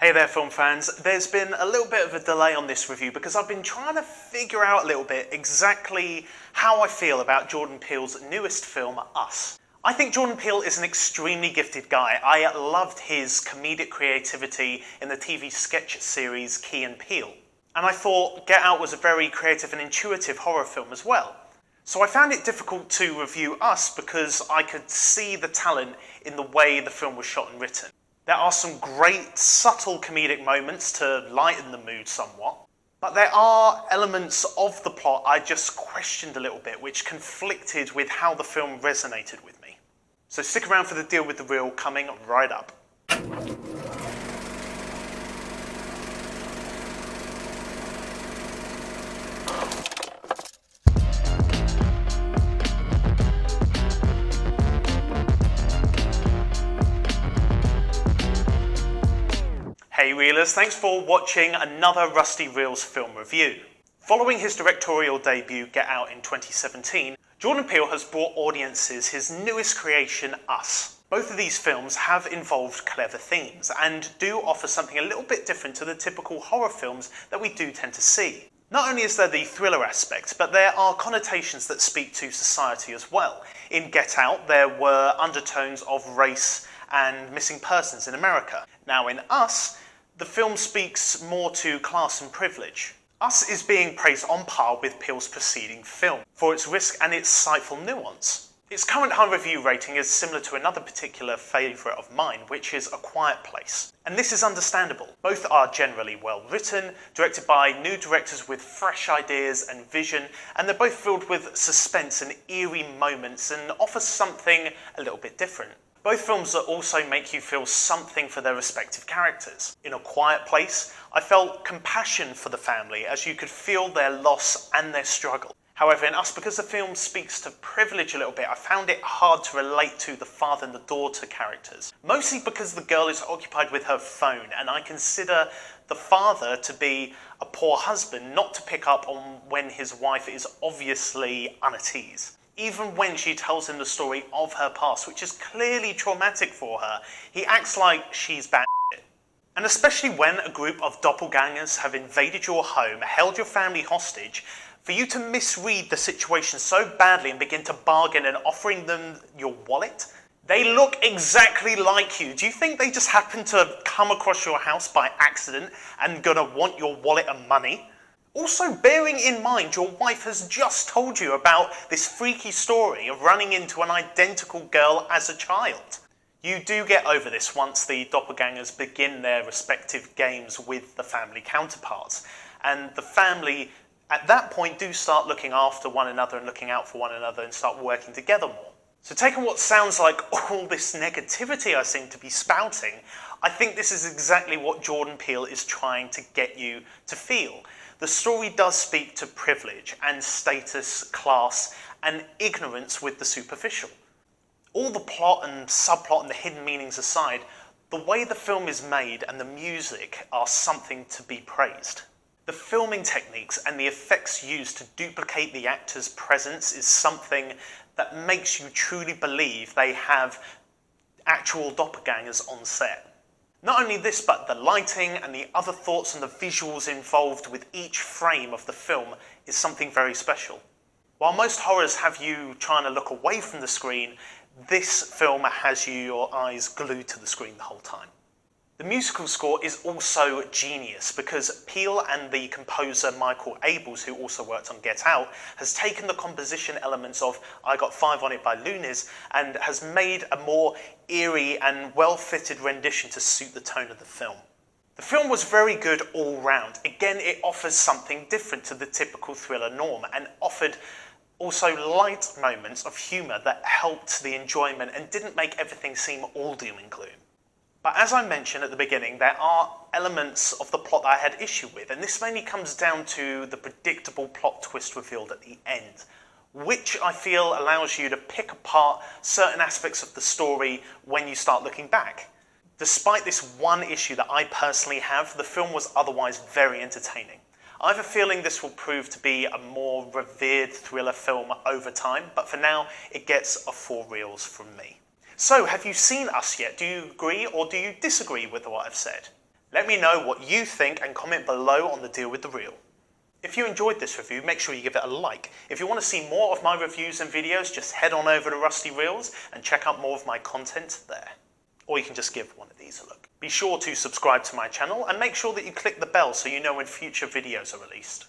Hey there film fans, there's been a little bit of a delay on this review because I've been trying to figure out a little bit exactly how I feel about Jordan Peele's newest film, Us. I think Jordan Peele is an extremely gifted guy. I loved his comedic creativity in the TV sketch series Key and Peele. And I thought Get Out was a very creative and intuitive horror film as well. So I found it difficult to review Us because I could see the talent in the way the film was shot and written. There are some great, subtle comedic moments to lighten the mood somewhat, but there are elements of the plot I just questioned a little bit, which conflicted with how the film resonated with me. So stick around for the deal with the real coming right up. Hey Reelers, thanks for watching another Rusty Reels film review. Following his directorial debut Get Out in 2017, Jordan Peele has brought audiences his newest creation, Us. Both of these films have involved clever themes and do offer something a little bit different to the typical horror films that we do tend to see. Not only is there the thriller aspect, but there are connotations that speak to society as well. In Get Out, there were undertones of race and missing persons in America. Now in Us, the film speaks more to class and privilege. Us is being praised on par with Peele's preceding film for its risk and its insightful nuance. Its current high review rating is similar to another particular favourite of mine, which is A Quiet Place. And this is understandable. Both are generally well written, directed by new directors with fresh ideas and vision, and they're both filled with suspense and eerie moments and offer something a little bit different. Both films also make you feel something for their respective characters. In A Quiet Place, I felt compassion for the family as you could feel their loss and their struggle. However, in Us, because the film speaks to privilege a little bit, I found it hard to relate to the father and the daughter characters. Mostly because the girl is occupied with her phone, and I consider the father to be a poor husband, not to pick up on when his wife is obviously at ease. Even when she tells him the story of her past, which is clearly traumatic for her, he acts like she's bad shit. And especially when a group of doppelgangers have invaded your home, held your family hostage, for you to misread the situation so badly and begin to bargain and offering them your wallet? They look exactly like you. Do you think they just happened to come across your house by accident and gonna want your wallet and money? Also, bearing in mind your wife has just told you about this freaky story of running into an identical girl as a child. You do get over this once the doppelgangers begin their respective games with the family counterparts, and the family at that point do start looking after one another and looking out for one another and start working together more. So taking what sounds like all this negativity I seem to be spouting, I think this is exactly what Jordan Peele is trying to get you to feel. The story does speak to privilege and status, class, and ignorance with the superficial. All the plot and subplot and the hidden meanings aside, the way the film is made and the music are something to be praised. The filming techniques and the effects used to duplicate the actor's presence is something that makes you truly believe they have actual doppelgangers on set. Not only this, but the lighting and the other thoughts and the visuals involved with each frame of the film is something very special. While most horrors have you trying to look away from the screen, this film has your eyes glued to the screen the whole time. The musical score is also genius because Peele and the composer Michael Abels, who also worked on Get Out, has taken the composition elements of I Got Five on It by Luniz and has made a more eerie and well-fitted rendition to suit the tone of the film. The film was very good all round. Again, it offers something different to the typical thriller norm and offered also light moments of humour that helped the enjoyment and didn't make everything seem all doom and gloom. But as I mentioned at the beginning, there are elements of the plot that I had issue with, and this mainly comes down to the predictable plot twist revealed at the end, which I feel allows you to pick apart certain aspects of the story when you start looking back. Despite this one issue that I personally have, the film was otherwise very entertaining. I have a feeling this will prove to be a more revered thriller film over time, but for now, it gets a 4 reels from me. So, have you seen Us yet? Do you agree or do you disagree with what I've said? Let me know what you think and comment below on the deal with the reel. If you enjoyed this review, make sure you give it a like. If you want to see more of my reviews and videos, just head on over to Rusty Reels and check out more of my content there. Or you can just give one of these a look. Be sure to subscribe to my channel and make sure that you click the bell so you know when future videos are released.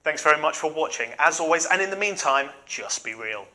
Thanks very much for watching, as always, and in the meantime, just be real.